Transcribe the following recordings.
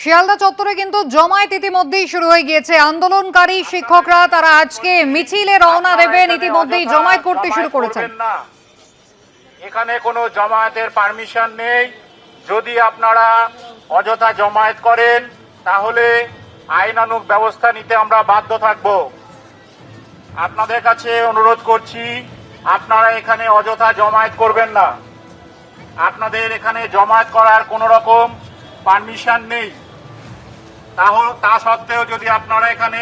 শিয়ালদা চত্বরে কিন্তু জমায়েত ইতিমধ্যেই শুরু হয়ে গিয়েছে। আন্দোলনকারী শিক্ষকরা তারা আজকে মিছিলে রওনা দেবেন, ইতিমধ্যেই জমায়েত করতে শুরু করেছেন। এখানে কোনো জমায়েতের পারমিশন নেই। যদি আপনারা অযথা জমায়েত করেন তাহলে আইনানুগ ব্যবস্থা নিতে আমরা বাধ্য থাকব। আপনাদের কাছে অনুরোধ করছি, আপনারা এখানে অযথা জমায়েত করবেন না। আপনাদের এখানে জমায়েত করার কোনো রকম পারমিশন নেই। তা সত্ত্বেও যদি আপনারা এখানে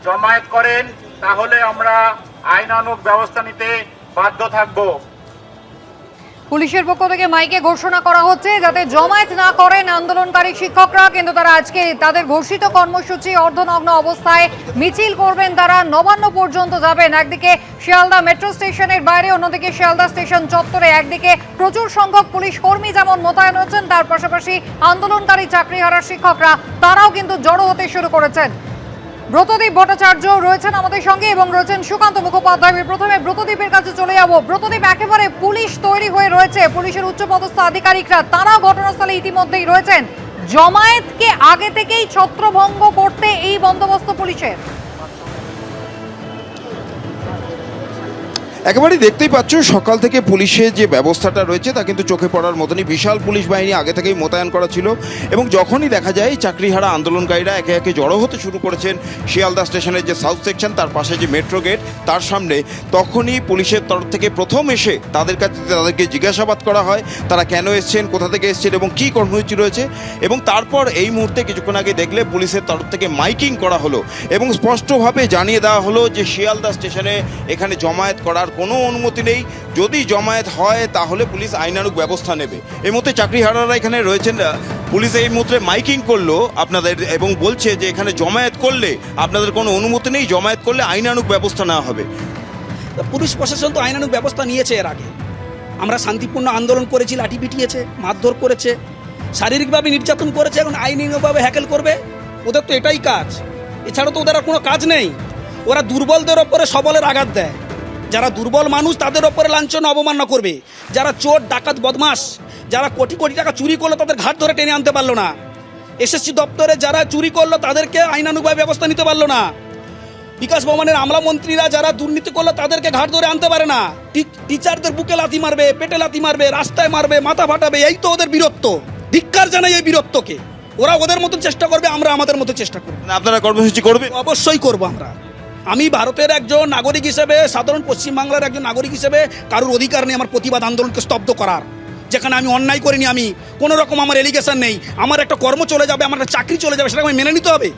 জমায়েত করেন তাহলে আমরা আইনানুগ ব্যবস্থা নিতে বাধ্য থাকব। পুলিশের পক্ষ থেকে মাইকে ঘোষণা করা হচ্ছে যাতে জমায়েত না করেন আন্দোলনকারী শিক্ষকরা, কিন্তু তারা আজকে তাদের ঘোষিত কর্মসূচি অর্ধনগ্ন অবস্থায় মিছিল করবেন। তারা নবান্ন পর্যন্ত যাবেন। একদিকে শিয়ালদা মেট্রো স্টেশনের বাইরে, অন্যদিকে শিয়ালদা স্টেশন চত্বরে একদিকে প্রচুর সংখ্যক পুলিশ কর্মী যেমন মোতায়েন হচ্ছেন, তার পাশাপাশি আন্দোলনকারী চাকরিহারা শিক্ষকরা তারাও কিন্তু জড়ো হতে শুরু করেছেন। ব্রতদীপ ভট্টাচার্য রয়েছেন আমাদের সঙ্গে এবং রয়েছেন সুকান্ত মুখোপাধ্যায়। প্রথমে ব্রতদীপের কাছে চলে যাব। ব্রতদীপ, একেবারে পুলিশ তৈরি হয়ে রয়েছে, পুলিশের উচ্চপদস্থ আধিকারিকরা তারাও ঘটনাস্থলে ইতিমধ্যেই রয়েছেন। জমায়েতকে আগে থেকেই ছত্রভঙ্গ করতে এই বন্দোবস্ত পুলিশের। একেবারেই দেখতেই পাচ্ছ সকাল থেকে পুলিশের যে ব্যবস্থাটা রয়েছে তা কিন্তু চোখে পড়ার মতনই। বিশাল পুলিশ বাহিনী আগে থেকেই মোতায়েন করা ছিল এবং যখনই দেখা যায় চাকরিহারা আন্দোলনকারীরা একে একে জড়ো হতে শুরু করেছেন শিয়ালদা স্টেশনের যে সাউথ সেকশন, তার পাশে যে মেট্রো গেট, তার সামনে, তখনই পুলিশের তরফ থেকে প্রথম এসে তাদেরকে জিজ্ঞাসাবাদ করা হয় তারা কেন এসছেন, কোথা থেকে এসছেন এবং কী কর্মসূচি রয়েছে। এবং তারপর এই মুহূর্তে কিছুক্ষণ আগে দেখলে পুলিশের তরফ থেকে মাইকিং করা হলো এবং স্পষ্টভাবে জানিয়ে দেওয়া হলো যে শিয়ালদা স্টেশনে এখানে জমায়েত করার কোনো অনুমতি নেই। যদি জমায়েত হয় তাহলে পুলিশ আইনানুগ ব্যবস্থা নেবে। এই মুহূর্তে চাকরিহারারা এখানে রয়েছেন। পুলিশ এই মুহূর্তে মাইকিং করলো আপনাদের এবং বলছে যে এখানে জমায়েত করলে আপনাদের কোনো অনুমতি নেই, জমায়েত করলে আইনানুগ ব্যবস্থা নেওয়া হবে। পুলিশ প্রশাসন তো আইনানুগ ব্যবস্থা নিয়েছে। এর আগে আমরা শান্তিপূর্ণ আন্দোলন করেছি, লাঠি পিটিয়েছে, মারধর করেছে, শারীরিকভাবে নির্যাতন করেছে, এখন আইনিভাবে হ্যাকেল করবে। ওদের তো এটাই কাজ, এছাড়া তো ওদের আর কোনো কাজ নেই। ওরা দুর্বলদের ওপরে সবলের আঘাত দেয়। যারা দুর্বল মানুষ তাদের ওপরে লাঞ্ছনা অবমাননা করবে। যারা চোর ডাকাত বদমাস, যারা কোটি কোটি টাকা চুরি করলো তাদের ঘাট ধরে টেনে আনতে পারলো না। এসএসসি দপ্তরে যারা চুরি করলো তাদেরকে আইনানুগভাবে ব্যবস্থা নিতে পারলো না। বিকাশ ভবনের আমলা মন্ত্রীরা যারা দুর্নীতি করলো তাদেরকে ঘাট ধরে আনতে পারে না। টিচারদের বুকে লাথি মারবে, পেটে লাথি মারবে, রাস্তায় মারবে, মাথা ফাটাবে। এই তো ওদের বীরত্ব। ধিক্কার জানাই এই বীরত্বকে। ওরা ওদের মতন চেষ্টা করবে, আমরা আমাদের মতো চেষ্টা করব। আপনারা কর্মসূচি করবে? অবশ্যই করবো আমরা। আমি ভারতের একজন নাগরিক হিসেবে, সাধারণ পশ্চিমবাংলার একজন নাগরিক হিসেবে কারোর অধিকার নেই আমার প্রতিবাদ আন্দোলনকে স্তব্ধ করার। যেখানে আমি অন্যায় করিনি, আমি কোনো রকম আমার এলিগেশন নেই, আমার একটা কর্ম চলে যাবে, আমার একটা চাকরি চলে যাবে, সেটা আমি মেনে নিতে হবে।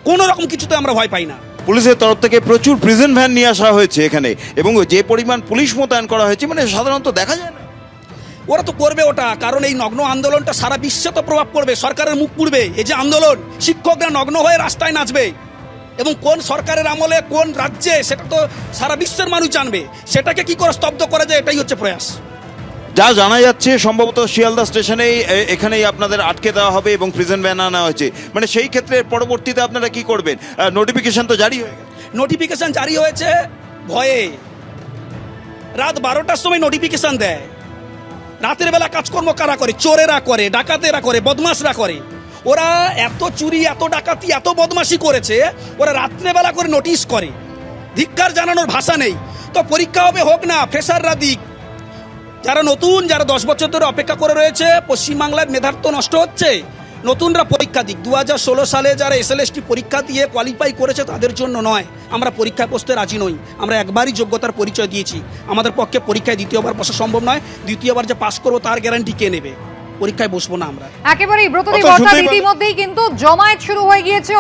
কোনো রকম কিছুতে আমরা ভয় পাই না। পুলিশের তরফ থেকে প্রচুর প্রিজন ভ্যান নিয়ে আসা হয়েছে এখানে এবং যে পরিমাণ পুলিশ মোতায়েন করা হয়েছে মানে সাধারণত দেখা যায় না। ওরা তো করবে ওটা, কারণ এই নগ্ন আন্দোলনটা সারা বিশ্বে তো প্রভাব পড়বে, সরকারের মুখ পুড়বে। এই যে আন্দোলন, শিক্ষকরা নগ্ন হয়ে রাস্তায় নাচবে এবং কোন সরকারের আমলে কোন রাজ্যে সেটা তো সারা বিশ্বের মানুষ জানবে। সেটাকে কি করে স্তব্ধ করা যায়, এটাই হচ্ছে প্রয়াস। যা জানা যাচ্ছে সম্ভবত শিয়ালদা স্টেশনেই এখানেই আপনাদের আটকে দেওয়া হবে এবং প্রিজন ভ্যান আনা হয়েছে। মানে সেই ক্ষেত্রে পরবর্তীতে আপনারা কি করবেন? নোটিফিকেশন তো জারি হয়ে গেছে। নোটিফিকেশন জারি হয়েছে ভয়ে। রাত 12টার সময় নোটিফিকেশন দেয়। রাতের বেলা কাজকর্ম কারা করে? চোরেরা করে, ডাকাতেরা করে, বদমাশরা করে। ওরা এত চুরি, এত ডাকাতি, এত বদমাশি করেছে, ওরা রাত্রেবেলা করে নোটিশ করে। ধিক্কার জানানোর ভাষা নেই। তো পরীক্ষা হবে, হোক না, ফ্রেশাররা দিক। যারা নতুন, যারা 10 বছর ধরে অপেক্ষা করে রয়েছে, পশ্চিমবাংলার মেধার তো নষ্ট হচ্ছে, নতুনরা পরীক্ষা দিক। 2016 সালে যারা এসএলএসটি পরীক্ষা দিয়ে কোয়ালিফাই করেছে তাদের জন্য নয়। আমরা পরীক্ষায় বসতে রাজি নই। আমরা একবারই যোগ্যতার পরিচয় দিয়েছি। আমাদের পক্ষে পরীক্ষায় দ্বিতীয়বার বসা সম্ভব নয়। দ্বিতীয়বার যে পাস করবো তার গ্যারান্টি কে নেবে? পরীক্ষায় বসবো না আমরা। একেবারেই ব্রতদীপ ইতিমধ্যেই কিন্তু জমায়েত শুরু হয়ে গিয়েছে।